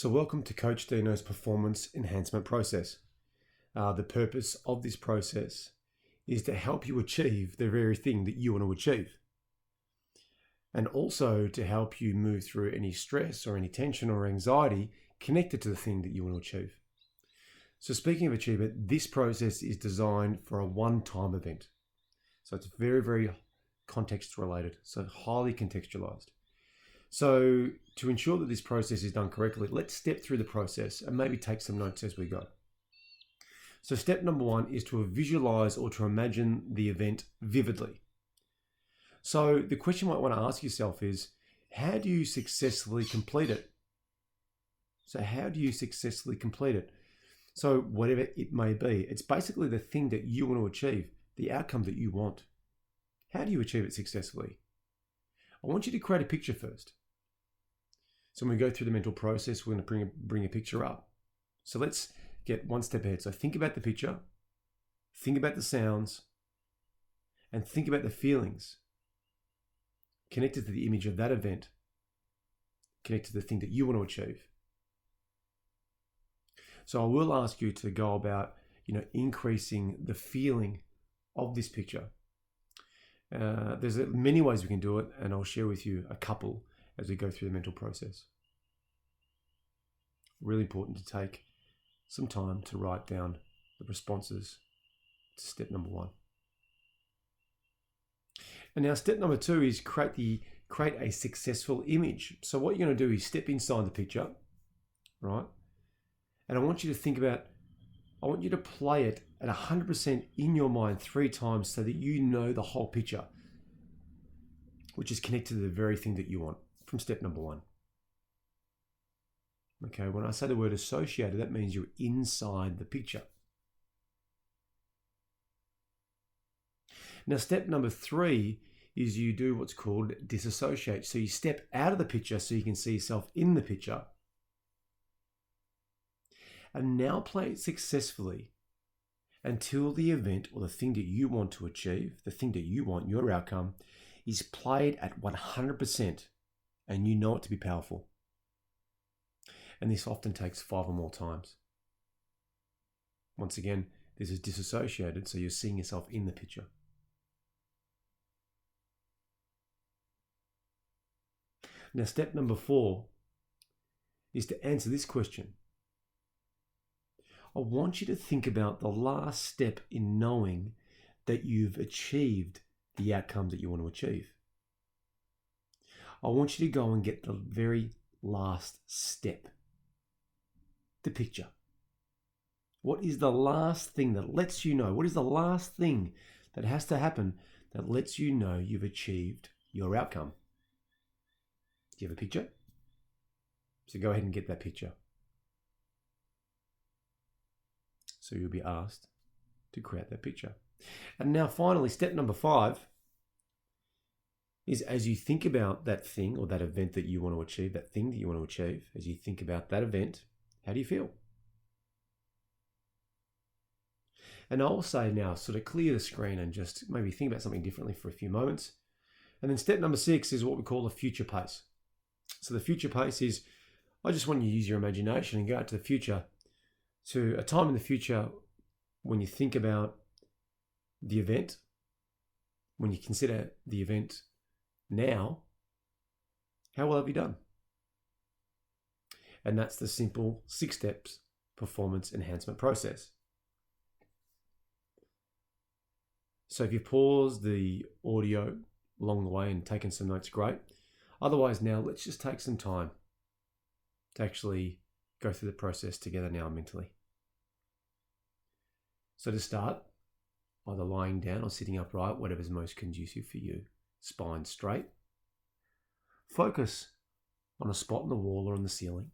So welcome to Coach Deano's performance enhancement process. The purpose of this process is to help you achieve the very thing that you want to achieve. And also to help you move through any stress or any tension or anxiety connected to the thing that you want to achieve. So speaking of achievement, this process is designed for a one-time event. So it's very, very context related, so highly contextualized. So to ensure that this process is done correctly, let's step through the process and maybe take some notes as we go. So step number one is to visualize or to imagine the event vividly. So the question you might want to ask yourself is, how do you successfully complete it? So how do you successfully complete it? So whatever it may be, it's basically the thing that you want to achieve, the outcome that you want. How do you achieve it successfully? I want you to create a picture first. So when we go through the mental process, we're going to bring a picture up. So let's get one step ahead. So think about the picture, think about the sounds, and think about the feelings connected to the image of that event, connected to the thing that you want to achieve. So I will ask you to go about, increasing the feeling of this picture. There's many ways we can do it, and I'll share with you a couple as we go through the mental process. Really important to take some time to write down the responses to step number one. And now step number two is create a successful image. So what you're going to do is step inside the picture, right? And I want you to play it at 100% in your mind 3 times so that you know the whole picture, which is connected to the very thing that you want from step number one. Okay, when I say the word associated, that means you're inside the picture. Now, step number 3 is you do what's called disassociate. So you step out of the picture so you can see yourself in the picture. And now play it successfully until the event or the thing that you want to achieve, the thing that you want, your outcome, is played at 100% and you know it to be powerful. And this often takes 5 or more times. Once again, this is disassociated, so you're seeing yourself in the picture. Now, step number 4 is to answer this question. I want you to think about the last step in knowing that you've achieved the outcome that you want to achieve. I want you to go and get the very last step, the picture. What is the last thing that lets you know? What is the last thing that has to happen that lets you know you've achieved your outcome? Do you have a picture? So go ahead and get that picture. So you'll be asked to create that picture. And now finally, step number 5 is as you think about that thing or that event that you want to achieve, that thing that you want to achieve, as you think about that event, how do you feel? And I'll say now, sort of clear the screen and just maybe think about something differently for a few moments. And then step number 6 is what we call the future pace. So the future pace is, I just want you to use your imagination and go out to the future, to a time in the future when you think about the event, when you consider the event now, how well have you done? And that's the simple 6 steps performance enhancement process. So if you pause the audio along the way and taken some notes, great. Otherwise, now let's just take some time to actually go through the process together now mentally. So to start, either lying down or sitting upright, whatever's most conducive for you. Spine straight. Focus on a spot on the wall or on the ceiling.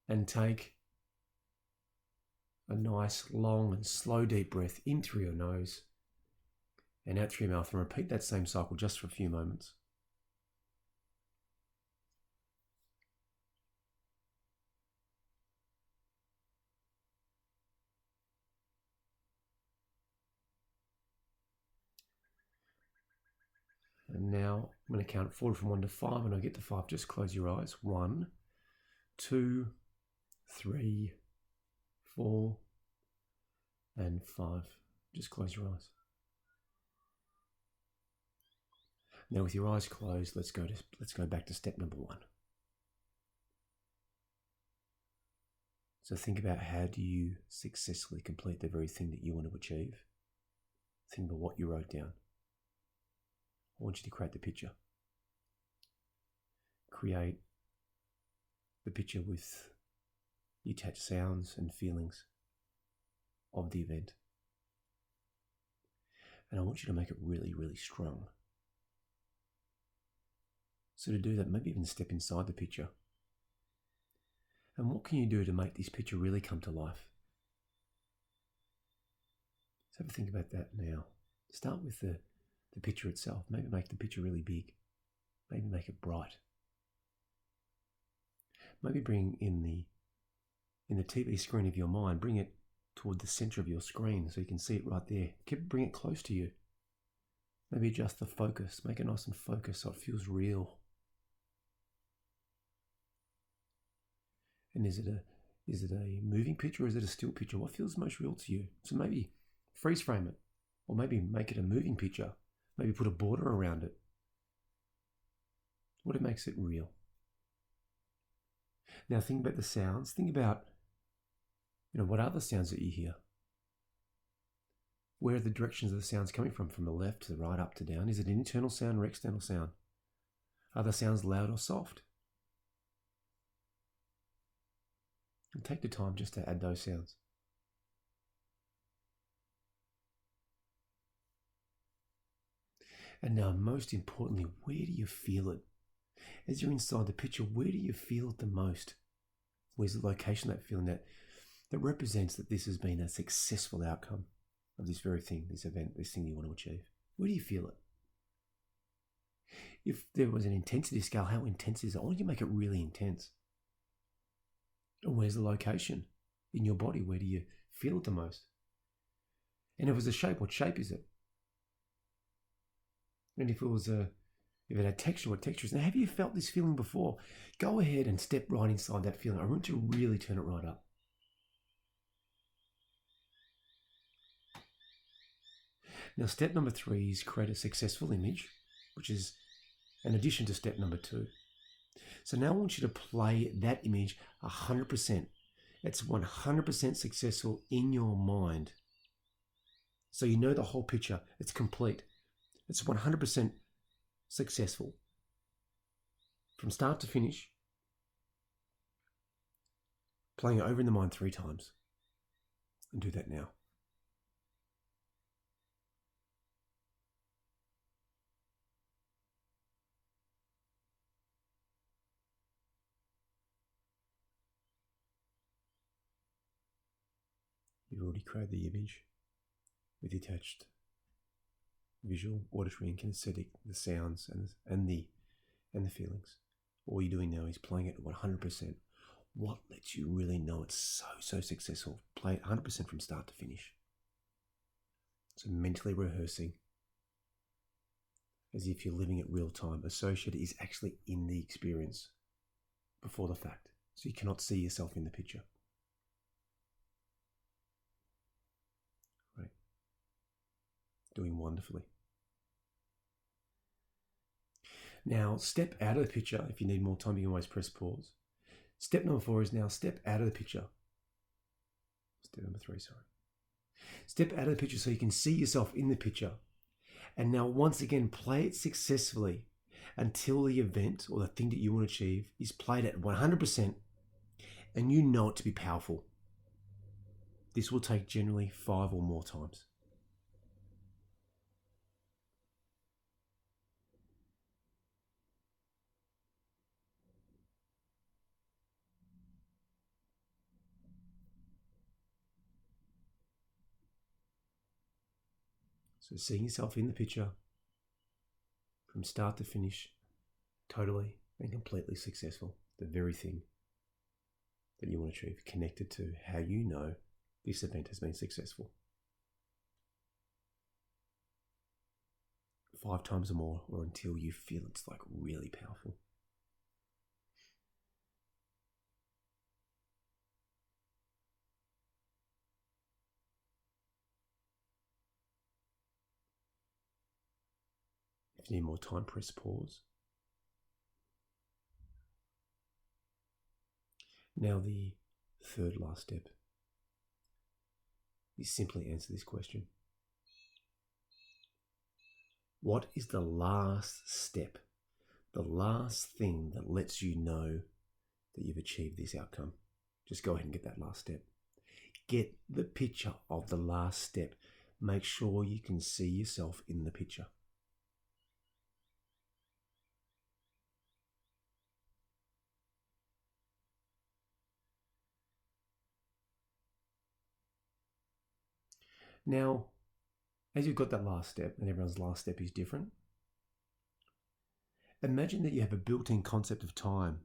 And take a nice, long and slow deep breath in through your nose and out through your mouth, and repeat that same cycle just for a few moments. And now I'm going to count forward from 1 to 5. When I get to 5, just close your eyes. 1, 2, 3, 4, and 5. Just close your eyes. Now with your eyes closed, let's go back to step number 1. So think about, how do you successfully complete the very thing that you want to achieve? Think about what you wrote down. I want you to create the picture. Create the picture with the attached sounds and feelings of the event. And I want you to make it really, really strong. So to do that, maybe even step inside the picture. And what can you do to make this picture really come to life? So have a think about that now. Start with the picture itself. Maybe make the picture really big. Maybe make it bright. Maybe bring in the TV screen of your mind, bring it toward the center of your screen so you can see it right there. Bring it close to you. Maybe adjust the focus. Make it nice and focused so it feels real. And is it a moving picture or is it a still picture? What feels most real to you? So maybe freeze frame it, or maybe make it a moving picture. Maybe put a border around it. What makes it real? Now think about the sounds. Think about, what are the sounds that you hear? Where are the directions of the sounds coming from? From the left to the right, up to down? Is it an internal sound or external sound? Are the sounds loud or soft? And take the time just to add those sounds. And now, most importantly, where do you feel it? As you're inside the picture, where do you feel it the most? Where's the location of that feeling that represents that this has been a successful outcome of this very thing, this event, this thing you want to achieve? Where do you feel it? If there was an intensity scale, how intense is it? Why don't you make it really intense? And where's the location in your body? Where do you feel it the most? And if it was a shape, what shape is it? And if it had texture, what texture is it? Now, have you felt this feeling before? Go ahead and step right inside that feeling. I want you to really turn it right up. Now, step number 3 is create a successful image, which is an addition to step number 2. So now I want you to play that image 100%. It's 100% successful in your mind. So you know the whole picture. It's complete. It's 100% successful. From start to finish. Playing it over in the mind 3 times. And do that now. You've already created the image with the attached visual, auditory, and kinesthetic, the sounds and the feelings. All you're doing now is playing it at 100%. What lets you really know it's so successful? Play it 100% from start to finish. So mentally rehearsing as if you're living it real time. Associated is actually in the experience before the fact. So you cannot see yourself in the picture. Right. Doing wonderfully. Now, step out of the picture. If you need more time, you can always press pause. Step number 4 is now step out of the picture. Step number 3, sorry. Step out of the picture so you can see yourself in the picture. And now, once again, play it successfully until the event or the thing that you want to achieve is played at 100% and you know it to be powerful. This will take generally 5 or more times. So seeing yourself in the picture from start to finish, totally and completely successful. The very thing that you want to achieve, connected to how you know this event has been successful. 5 times or more, or until you feel it's like really powerful. If you need more time, press pause. Now the third last step is simply answer this question. What is the last step, the last thing that lets you know that you've achieved this outcome? Just go ahead and get that last step. Get the picture of the last step. Make sure you can see yourself in the picture. Now, as you've got that last step, and everyone's last step is different, imagine that you have a built-in concept of time,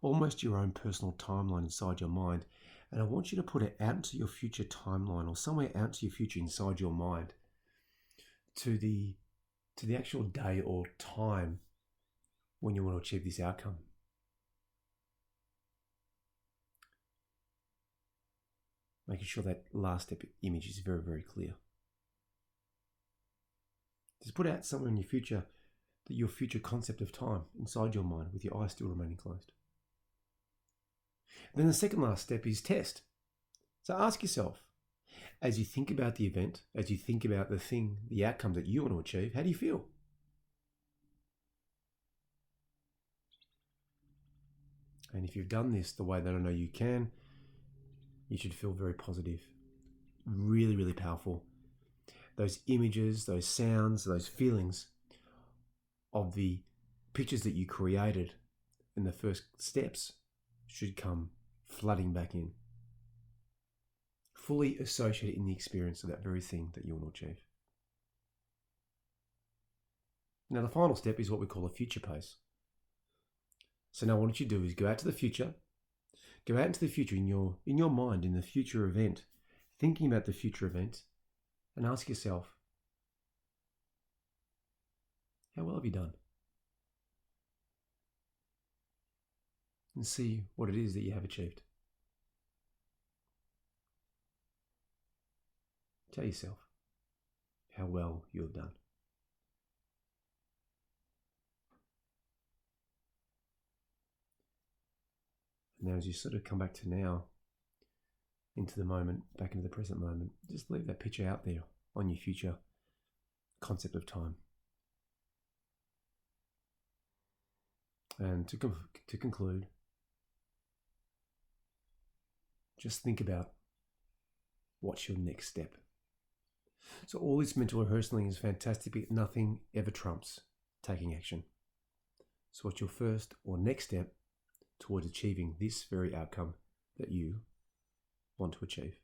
almost your own personal timeline inside your mind, and I want you to put it out into your future timeline, or somewhere out to your future inside your mind, to the actual day or time when you want to achieve this outcome. Making sure that last step image is very, very clear. Just put out somewhere in your future that your future concept of time inside your mind with your eyes still remaining closed. Then the second last step is test. So ask yourself, as you think about the event, as you think about the outcome that you want to achieve, how do you feel? And if you've done this the way that I know you can, you should feel very positive, really, really powerful. Those images, those sounds, those feelings of the pictures that you created in the first steps should come flooding back in, fully associated in the experience of that very thing that you want to achieve. Now, the final step is what we call a future pace. So now what you do is go out to the future. Go out into the future in your mind, in the future event, thinking about the future event, and ask yourself, how well have you done? And see what it is that you have achieved. Tell yourself how well you have done. Now, as you sort of come back to now, into the moment, back into the present moment, just leave that picture out there on your future concept of time. And to conclude, just think about what's your next step. So all this mental rehearsing is fantastic, but nothing ever trumps taking action. So what's your first or next step towards achieving this very outcome that you want to achieve?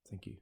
Thank you.